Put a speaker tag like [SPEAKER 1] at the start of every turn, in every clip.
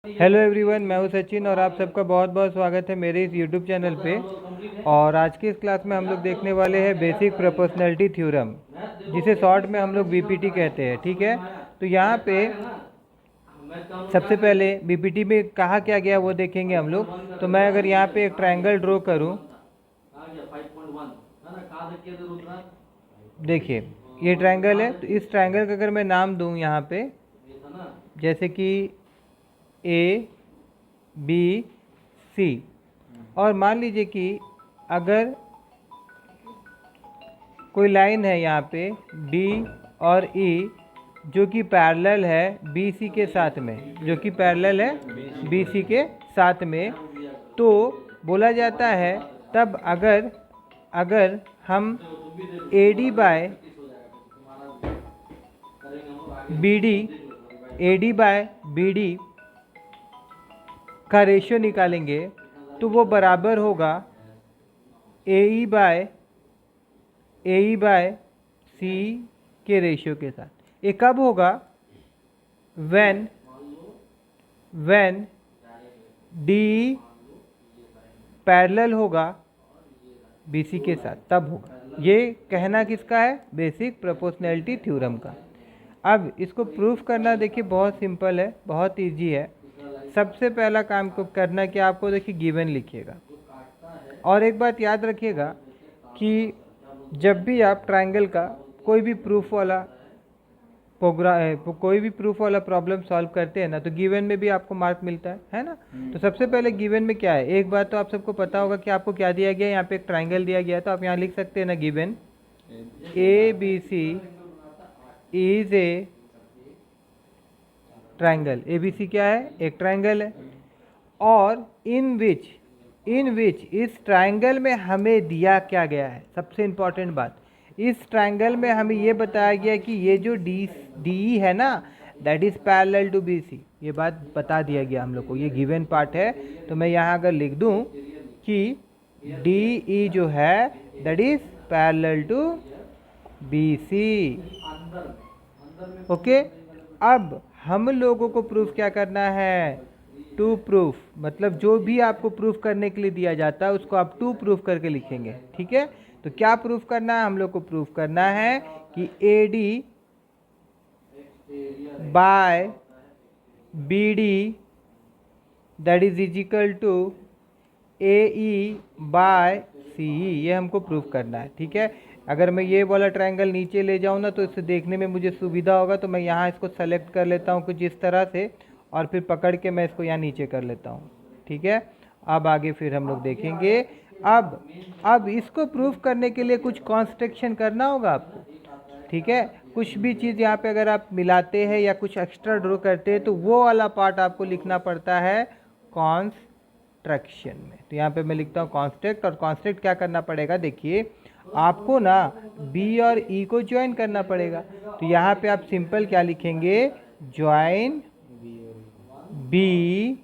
[SPEAKER 1] Hello everyone, मैं हूं सचिन और आप सबका बहुत बहुत स्वागत है मेरे इस यूट्यूब चैनल पे। और आज की इस क्लास में हम लोग देखने वाले हैं बेसिक प्रोपोर्शनैलिटी थ्योरम, जिसे शॉर्ट में हम लोग बीपीटी कहते हैं। ठीक है, तो यहाँ पे सबसे पहले बीपीटी में कहा क्या गया वो देखेंगे हम लोग। तो मैं अगर यहाँ पे एक ट्रायंगल ड्रॉ करूँ, देखिए ये ट्रायंगल है। तो इस ट्रायंगल का अगर मैं नाम दूँ यहाँ पे, जैसे कि ए बी सी, और मान लीजिए कि अगर कोई लाइन है यहाँ पे डी और ई जो कि पैरेलल है बी सी के साथ में, जो कि पैरेलल है बी सी के साथ में, तो बोला जाता है तब अगर हम A D by B D का रेशियो निकालेंगे तो वो बराबर होगा ए ई बाय सी के रेशियो के साथ। ये कब होगा? व्हेन डी पैरेलल होगा बीसी के साथ, तब होगा। ये कहना किसका है? बेसिक प्रोपोर्शनैलिटी थ्योरम का। अब इसको प्रूफ करना देखिए बहुत सिंपल है, बहुत इजी है। सबसे पहला काम को करना कि आपको देखिए गिवन लिखिएगा, और एक बात याद रखिएगा कि जब भी आप ट्रायंगल का कोई भी प्रूफ वाला प्रॉब्लम सॉल्व करते हैं ना, तो गिवन में भी आपको मार्क मिलता है ना। तो सबसे पहले गिवन में क्या है, एक बात तो आप सबको पता होगा कि आपको क्या दिया गया है। यहाँ पे एक ट्रायंगल दिया गया है, तो आप यहाँ लिख सकते हैं ना, given A B C is a triangle. A B C क्या है? एक ट्रायंगल है। और इन विच इस ट्रायंगल में हमें दिया क्या गया है, सबसे इंपॉर्टेंट बात, इस ट्रायंगल में हमें ये बताया गया कि ये जो डी है ना, that is parallel to B C. ये बात बता दिया गया हम लोग को, ये गिवन पार्ट है। तो मैं यहाँ अगर लिख दूँ कि डी ई जो है that is parallel to B C. Okay, अब हम लोगों को प्रूफ क्या करना है? टू प्रूफ, मतलब जो भी आपको प्रूफ करने के लिए दिया जाता है उसको आप टू प्रूफ करके लिखेंगे। ठीक है, तो क्या प्रूफ करना है? हम लोग को प्रूफ करना है कि A D by B D that is equal to A E by C E, ये हमको प्रूफ करना है। ठीक है, अगर मैं ये वाला ट्रायंगल नीचे ले जाऊँ ना, तो इससे देखने में मुझे सुविधा होगा, तो मैं यहाँ इसको सेलेक्ट कर लेता हूँ कुछ इस तरह से, और फिर पकड़ के मैं इसको यहाँ नीचे कर लेता हूँ। ठीक है, अब आगे फिर हम लोग देखेंगे। अब इसको प्रूफ करने के लिए कुछ कॉन्स्ट्रक्शन करना होगा आपको। ठीक है, कुछ भी चीज़ यहाँ पे अगर आप मिलाते हैं या कुछ एक्स्ट्रा ड्रॉ करते हैं, तो वो वाला पार्ट आपको लिखना पड़ता है कॉन्स्ट्रक्शन में। तो यहाँ पे मैं लिखता हूँ कॉन्स्ट्रक्ट, और कॉन्स्ट्रक्ट क्या करना पड़ेगा? देखिए आपको ना बी और ई को ज्वाइन करना पड़ेगा। तो यहाँ पे आप सिंपल क्या लिखेंगे? ज्वाइन बी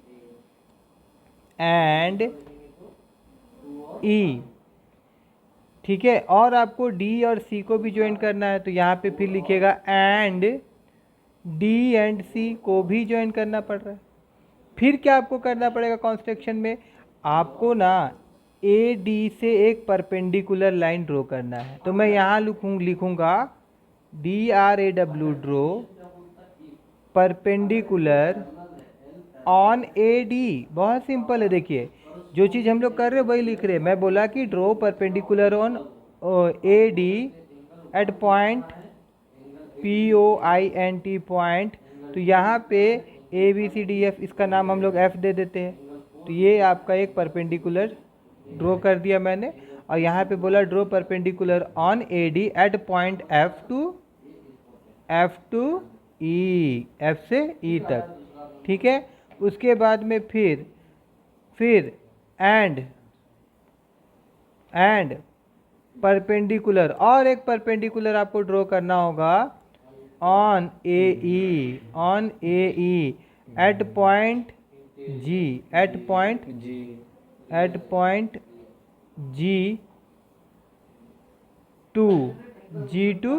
[SPEAKER 1] एंड ई। ठीक है, और आपको डी और सी को भी ज्वाइन करना है, तो यहाँ पे फिर लिखेगा एंड डी एंड सी को भी ज्वाइन करना पड़ रहा है। फिर क्या आपको करना पड़ेगा कॉन्स्ट्रक्शन में? आपको ना ए डी से एक परपेंडिकुलर लाइन ड्रॉ करना है। तो मैं यहाँ लिखूंगा D R A W, draw perpendicular on A D. बहुत सिंपल है, देखिए जो चीज़ हम लोग कर रहे हैं वही लिख रहे हैं। मैं बोला कि draw perpendicular on A D at point POINT point. तो यहाँ पे ABCDF, इसका नाम हम लोग F दे देते हैं। तो ये आपका एक परपेंडिकुलर ड्रॉ कर दिया मैंने, और यहाँ पे बोला draw perpendicular on AD at point F to E, F से E तक। ठीक है, उसके बाद में फिर एंड परपेंडिकुलर, और एक परपेंडिकुलर आपको ड्रॉ करना होगा on A E at point G to G to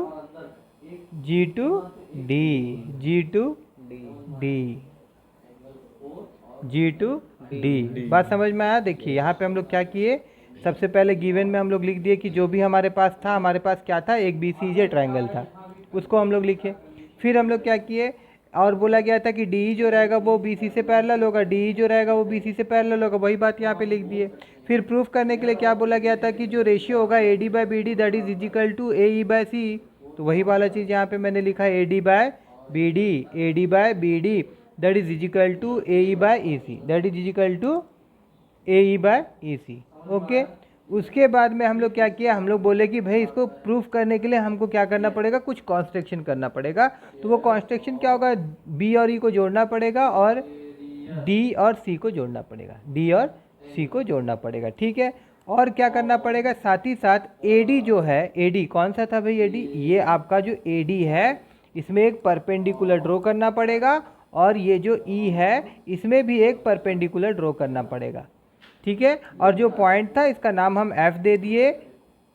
[SPEAKER 1] D। G to D। बात समझ में आया? देखिए यहाँ पे हम लोग क्या किए, सबसे पहले गिवन में हम लोग लिख दिए कि जो भी हमारे पास था, हमारे पास क्या था, एक BCJ ट्रायंगल था, उसको हम लोग लिखे। फिर हम लोग क्या किए, और बोला गया था कि DE जो रहेगा वो BC से पैरेलल होगा, DE जो रहेगा वो BC से पैरेलल होगा, वही बात यहाँ पे लिख दिए। फिर प्रूफ करने के लिए क्या बोला गया था कि जो रेशियो होगा AD by BD that is equal to AE by C, तो वही वाला चीज़ यहाँ पे मैंने लिखा है, AD by BD, AD by BD that is equal to AE by EC, that is equal to AE by EC। Okay, उसके बाद में हम लोग क्या किया, हम लोग बोले कि भाई इसको प्रूफ करने के लिए हमको क्या करना पड़ेगा, कुछ कॉन्स्ट्रक्शन करना पड़ेगा। तो वो कॉन्स्ट्रक्शन क्या होगा, B और E को जोड़ना पड़ेगा और D और C को जोड़ना पड़ेगा, D और C को जोड़ना पड़ेगा, ठीक है। और क्या करना पड़ेगा, साथ ही साथ AD जो है, AD कौन सा था भाई, AD ये आपका जो AD है इसमें एक परपेंडिकुलर ड्रॉ करना पड़ेगा, और ये जो E है इसमें भी एक परपेंडिकुलर ड्रॉ करना पड़ेगा, ठीक है। और जो पॉइंट था इसका नाम हम F दे दिए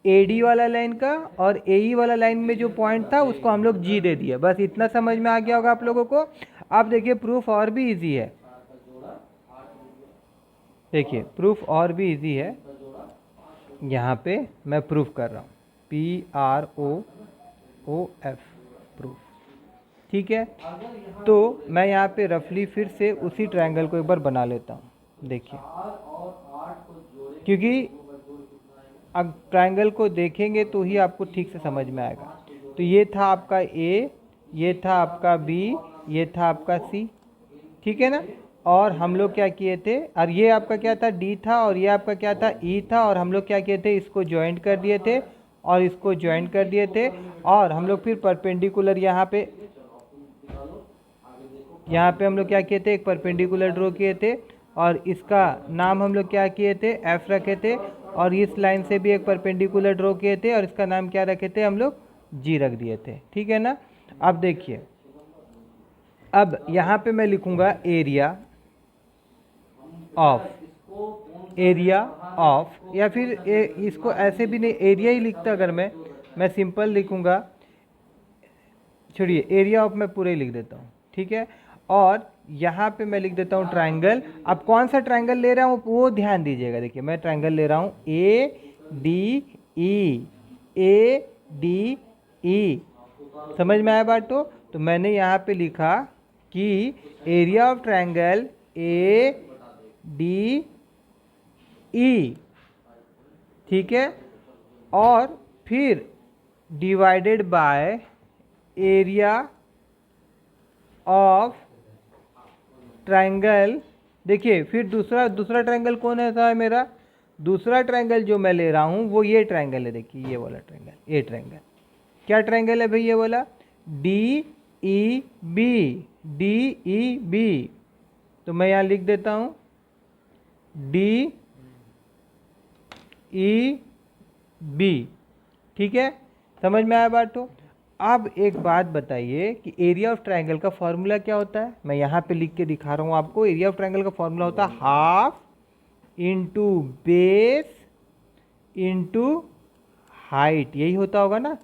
[SPEAKER 1] AD वाला लाइन का, और AE वाला लाइन में जो पॉइंट था उसको हम लोग G दे दिए। बस इतना समझ में आ गया होगा आप लोगों को। अब देखिए प्रूफ और भी इजी है, देखिए प्रूफ और भी इजी है, यहाँ पे मैं प्रूफ कर रहा हूँ, PROOF प्रूफ, ठीक है। तो मैं यहाँ पे रफली फिर से उसी ट्रायंगल को एक बार बना लेता हूँ, देखिए, क्योंकि अब ट्रायंगल को देखेंगे तो ही आपको ठीक से समझ में आएगा। तो ये था आपका A, ये था आपका B, ये था आपका C, ठीक है ना। और हम लोग क्या किए थे, और ये आपका क्या था, D था, और ये आपका क्या था, E था, और हम लोग क्या किए थे, इसको ज्वाइंट कर दिए थे और इसको ज्वाइंट कर दिए थे। और हम लोग फिर परपेंडिकुलर यहाँ पे हम लोग क्या किए थे, एक परपेंडिकुलर ड्रॉ किए थे, और इसका नाम हम लोग क्या किए थे, F रखे थे, और इस लाइन से भी एक परपेंडिकुलर ड्रॉ किए थे, और इसका नाम क्या रखे थे, हम लोग G रख दिए थे, ठीक है ना। अब देखिए, अब यहाँ पे मैं लिखूंगा एरिया ऑफ, या फिर इसको ऐसे भी नहीं, एरिया ही लिखता अगर मैं सिंपल लिखूंगा, छोड़िए एरिया ऑफ मैं पूरे लिख देता हूँ, ठीक है। और यहाँ पे मैं लिख देता हूँ ट्रायंगल। अब कौन सा ट्रायंगल ले रहा हूँ वो ध्यान दीजिएगा, देखिए मैं ट्रायंगल ले रहा हूँ ADE, समझ में आया बात? तो मैंने यहाँ पे लिखा कि एरिया ऑफ ट्रायंगल ADE, ठीक है, और फिर divided by area of triangle. देखिए फिर दूसरा ट्रायंगल कौन है मेरा, दूसरा ट्रायंगल जो मैं ले रहा हूँ वो ये ट्रायंगल है, देखिए ये वाला ट्रायंगल, ये ट्रायंगल क्या ट्रायंगल है भाई, ये वाला DEB। तो मैं यहाँ लिख देता हूँ DEB, ठीक है, समझ में आया बात? तो अब एक बात बताइए कि एरिया ऑफ ट्रायंगल का फॉर्मूला क्या होता है, मैं यहाँ पे लिख के दिखा रहा हूँ आपको। एरिया ऑफ ट्रायंगल का फॉर्मूला होता है half into base into height, यही होता होगा ना,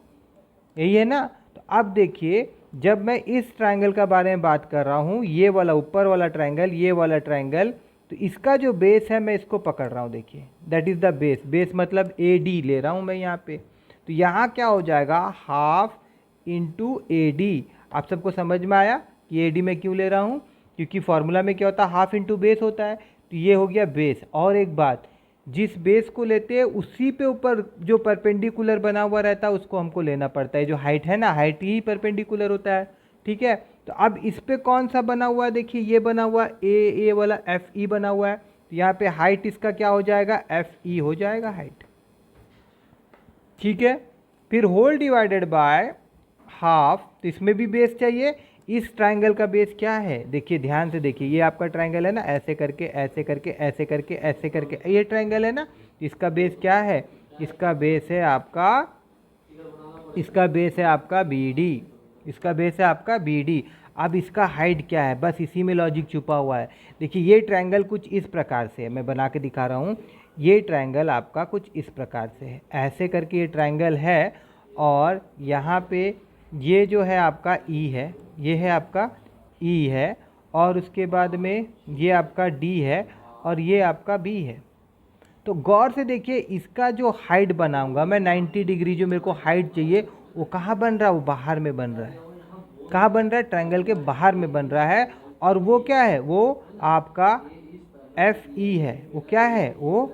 [SPEAKER 1] यही है ना। तो अब देखिए जब मैं इस ट्रायंगल का बारे में बात कर रहा हूँ, ये वाला ऊपर वाला ट्रायंगल, ये वाला ट्रायंगल, तो इसका जो बेस है मैं इसको पकड़ रहा हूँ, देखिए that is the base, base मतलब AD ले रहा हूँ मैं यहाँ पे। तो यहाँ क्या हो जाएगा, हाफ इंटू AD। आप सबको समझ में आया कि AD में क्यों ले रहा हूँ, क्योंकि फॉर्मूला में क्या होता है, हाफ इंटू बेस होता है। तो ये हो गया बेस। और एक बात, जिस बेस को लेते हैं उसी पे ऊपर जो परपेंडिकुलर बना हुआ रहता है उसको हमको लेना पड़ता है, जो हाइट है ना, हाइट ही परपेंडिकुलर होता है, ठीक है। तो अब इस पे कौन सा बना हुआ है, देखिए ये बना हुआ ए वाला FE बना हुआ है। तो यहाँ पे हाइट इसका क्या हो जाएगा, FE हो जाएगा हाइट, ठीक है। फिर होल डिवाइडेड बाय हाफ, तो इसमें भी बेस चाहिए। इस ट्रायंगल का बेस क्या है, देखिए ध्यान से देखिए, ये आपका ट्रायंगल है ना, ऐसे करके ऐसे करके ऐसे करके ऐसे करके ये ट्रायंगल है ना, इसका बेस क्या है, इसका बेस है आपका, इसका बेस है आपका BD, इसका बेस है आपका BD। अब इसका हाइट क्या है, बस इसी में लॉजिक छुपा हुआ है। देखिए ये ट्रायंगल कुछ इस प्रकार से है, मैं बना के दिखा रहा हूँ। ये ट्रायंगल आपका कुछ इस प्रकार से है, ऐसे करके ये ट्रायंगल है, और यहाँ पे ये जो है आपका E है, ये है आपका E है, और उसके बाद में ये आपका डी है और ये आपका बी है। तो गौर से देखिए, इसका जो हाइट बनाऊंगा मैं 90 डिग्री, जो मेरे को हाइट चाहिए वो कहाँ बन रहा है, वो बाहर में बन रहा है। कहाँ बन रहा है, ट्रायंगल के बाहर में बन रहा है। और वो क्या है, वो आपका एफ ई है। वो क्या है, वो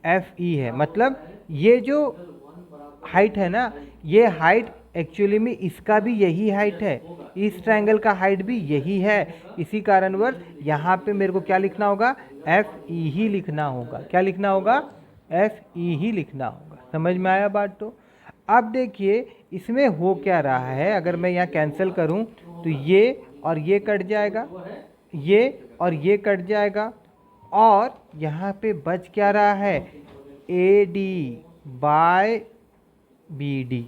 [SPEAKER 1] एफ ई है। मतलब ये जो हाइट है ना, ये हाइट एक्चुअली में इसका भी यही हाइट है, इस ट्रायंगल का हाइट भी यही है। इसी कारणवश यहाँ पे मेरे को क्या लिखना होगा, एफ ई ही लिखना होगा। क्या लिखना होगा, एफ ई ही लिखना होगा। समझ में आया बात? तो अब देखिए इसमें हो क्या रहा है, अगर मैं यहाँ कैंसिल करूँ तो ये और ये कट जाएगा, ये और ये कट जाएगा, और यहाँ पे बच क्या रहा है, A D by B D,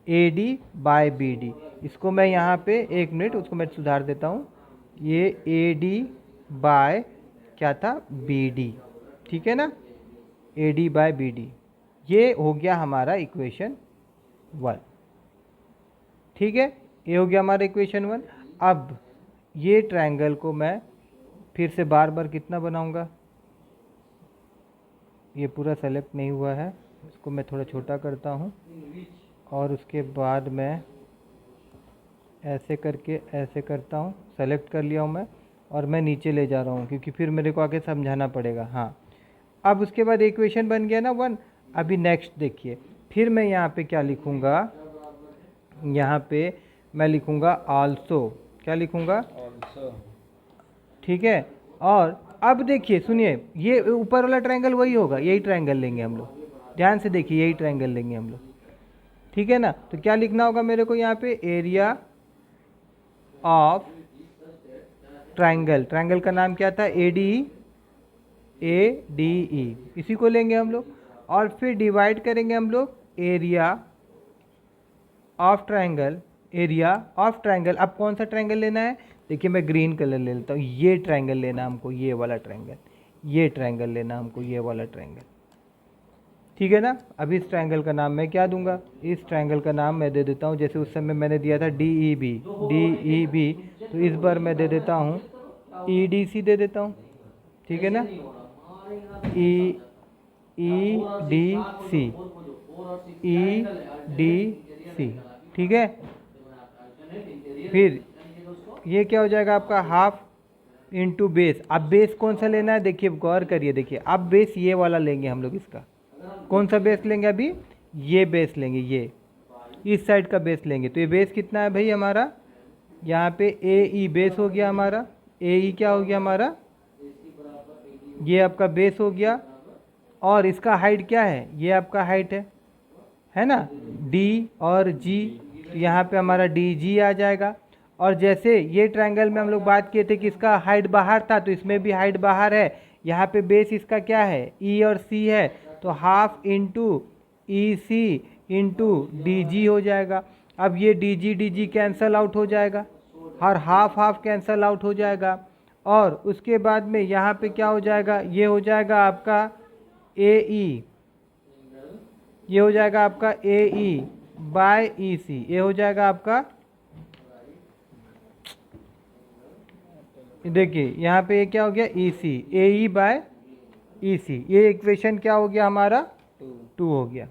[SPEAKER 1] A D by B D. इसको मैं यहाँ पे 1 मिनट उसको मैं सुधार देता हूँ। ये ए डी बाय क्या था, बी डी। ठीक है ना, A D by B D. ये हो गया हमारा इक्वेशन 1। ठीक है, ये हो गया हमारा इक्वेशन 1। अब ये ट्रायंगल को मैं फिर से बार बार कितना बनाऊंगा, ये पूरा सेलेक्ट नहीं हुआ है, इसको मैं थोड़ा छोटा करता हूँ और उसके बाद मैं ऐसे करके ऐसे करता हूँ। सेलेक्ट कर लिया हूँ मैं और मैं नीचे ले जा रहा हूँ, क्योंकि फिर मेरे को आगे समझाना पड़ेगा। हाँ, अब उसके बाद इक्वेशन बन गया ना 1। अभी नेक्स्ट देखिए, फिर मैं यहाँ पे क्या लिखूँगा, यहाँ पे मैं लिखूँगा आल्सो। क्या लिखूँगा, ठीक है। और अब देखिए सुनिए, ये ऊपर वाला ट्रायंगल वही होगा, यही ट्रायंगल लेंगे हम लोग। ध्यान से देखिए, यही ट्रायंगल लेंगे हम लोग। ठीक है ना, तो क्या लिखना होगा मेरे को यहाँ पे, एरिया ऑफ ट्रायंगल। ट्रायंगल का नाम क्या था, ए डी ई, इसी को लेंगे हम लोग। और फिर डिवाइड करेंगे हम लोग area of triangle, area of triangle. अब कौन सा ट्रायंगल लेना है, देखिए मैं ग्रीन कलर ले लेता हूँ। ये ट्रायंगल लेना हमको, ये वाला ट्रायंगल, ये ट्रायंगल लेना हमको, ये वाला ट्रायंगल। ठीक है ना। अब इस ट्रायंगल का नाम मैं क्या दूंगा, इस ट्रायंगल का नाम मैं दे देता हूँ, जैसे उस समय मैंने दिया था डी ई बी, तो इस बार मैं दे देता हूँ ई डी सी दे देता हूँ। ठीक है ना, ई डी सी, ई डी सी। ठीक है, फिर ये क्या हो जाएगा आपका, हाफ इंटू बेस। अब बेस कौन सा लेना है, देखिए गौर करिए, देखिए अब बेस ये वाला लेंगे हम लोग। इसका कौन सा बेस लेंगे, अभी ये बेस लेंगे, ये इस साइड का बेस लेंगे। तो ये बेस कितना है भाई हमारा, यहाँ पे ए ई बेस हो गया हमारा। ए ई क्या हो गया हमारा, ये आपका बेस हो गया। और इसका हाइट क्या है, ये आपका हाइट है ना, डी और जी। तो यहाँ पे हमारा डी जी आ जाएगा। और जैसे ये ट्रायंगल में हम लोग बात किए थे कि इसका हाइट बाहर था, तो इसमें भी हाइट बाहर है। यहाँ पे बेस इसका क्या है, ई और सी है, तो हाफ इंटू ई सी इंटू डी जी हो जाएगा। अब ये डी जी कैंसल आउट हो जाएगा और हाफ हाफ कैंसल आउट हो जाएगा। और उसके बाद में यहाँ पे क्या हो जाएगा, ये हो जाएगा आपका ए ई, ये हो जाएगा आपका ए ई बाय ई सी, ये हो जाएगा आपका, देखिए यहाँ पे ये क्या हो गया, ई सी, ए ई बाय ई सी। ये इक्वेशन क्या हो गया हमारा, 2 हो गया।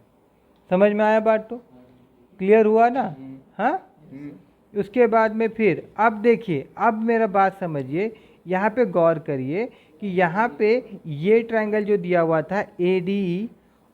[SPEAKER 1] समझ में आया बात? तो क्लियर हुआ ना? हाँ, उसके बाद में फिर अब देखिए, अब मेरा बात समझिए, यहाँ पे गौर करिए कि यहाँ पे ये ट्रायंगल जो दिया हुआ था ए डी,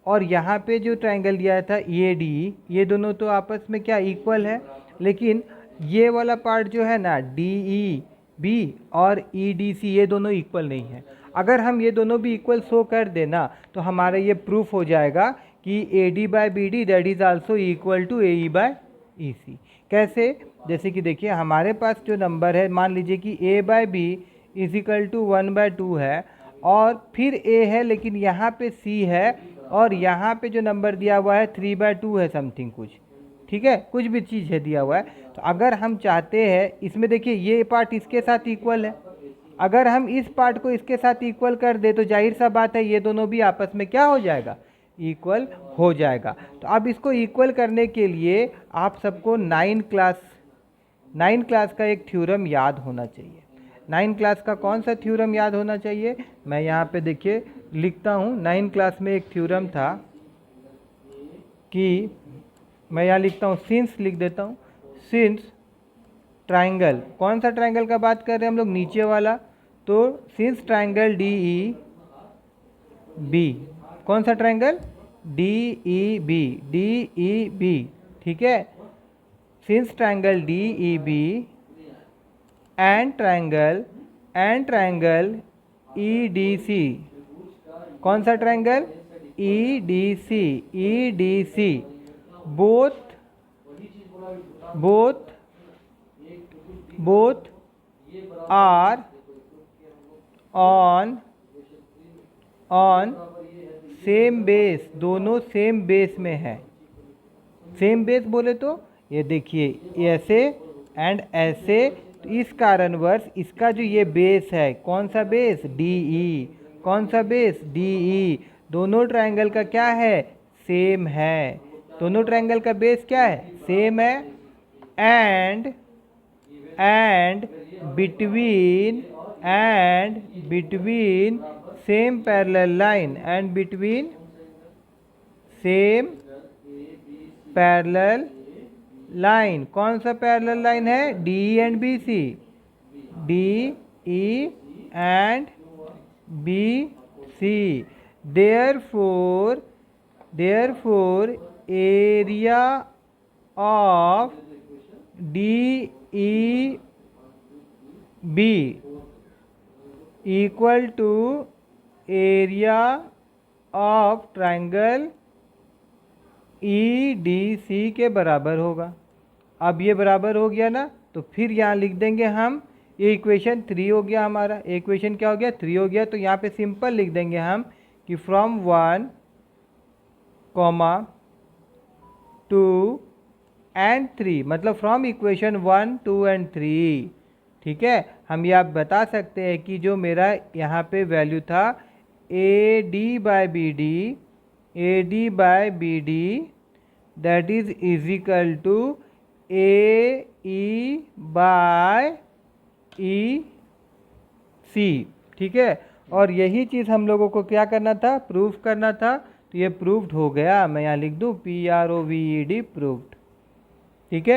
[SPEAKER 1] और यहाँ पे जो ट्रायंगल दिया था ए डी, ये दोनों तो आपस में क्या इक्वल है। लेकिन ये वाला पार्ट जो है ना, डी ई बी और ई डी सी, ये दोनों इक्वल नहीं है। अगर हम ये दोनों भी इक्वल शो कर देना तो हमारा ये प्रूफ हो जाएगा कि A D by B D that is also equal to A E by E C. कैसे, जैसे कि देखिए हमारे पास जो नंबर है, मान लीजिए कि A by B is equal to 1/2 है, और फिर ए है, लेकिन यहाँ पे सी है, और यहाँ पे जो नंबर दिया हुआ है 3/2 है समथिंग कुछ। ठीक है, कुछ भी चीज़ है दिया हुआ है। तो अगर हम चाहते हैं, इसमें देखिए ये पार्ट इसके साथ इक्वल है, अगर हम इस पार्ट को इसके साथ इक्वल कर दे तो जाहिर सा बात है ये दोनों भी आपस में क्या हो जाएगा, इक्वल हो जाएगा। तो अब इसको इक्वल करने के लिए आप सबको 9 क्लास का एक थ्योरम याद होना चाहिए। 9 क्लास का कौन सा थ्योरम याद होना चाहिए? मैं यहाँ पे देखिए लिखता हूँ। 9 क्लास में एक थ्योरम था कि मैं यहाँ लिखता हूँ, सिंस लिख देता हूँ। सिंस ट्राइंगल, कौन सा ट्राइंगल का बात कर रहे हैं हम लोग? नीचे वाला। तो since triangle D E B, कौन सा ट्राइंगल? डी ई बी, ठीक है। Since triangle D E B and triangle E D C, कौन सा triangle? E D C, both are on same base, दोनों सेम बेस में है। सेम बेस बोले तो ये देखिए ऐसे एंड ऐसे, तो इस कारणवश इसका जो ये बेस है, कौन सा बेस? डी ई, कौन सा बेस? D E. दोनों ट्रायंगल का क्या है? सेम है। दोनों ट्रायंगल का बेस क्या है? सेम है। And between same parallel line, and between same parallel line, कौन सा पैरेलल लाइन है? D and B C, D E and B C. Therefore area of D E B equal to area of triangle E D C के बराबर होगा। अब ये बराबर हो गया ना, तो फिर यहाँ लिख देंगे हम, ये इक्वेशन 3 हो गया हमारा। इक्वेशन क्या हो गया? 3 हो गया। तो यहाँ पे सिंपल लिख देंगे हम कि फ्रॉम 1, 2 एंड 3, मतलब फ्रॉम इक्वेशन 1, 2 एंड 3। ठीक है, हम ये आप बता सकते हैं कि जो मेरा यहाँ पे वैल्यू था A D by B D that is equal to A E by E C. ठीक है, और यही चीज़ हम लोगों को क्या करना था? प्रूफ करना था। तो ये प्रूफ्ड हो गया। मैं यहाँ लिख दूँ PROVED, प्रूफ्ड। ठीक है।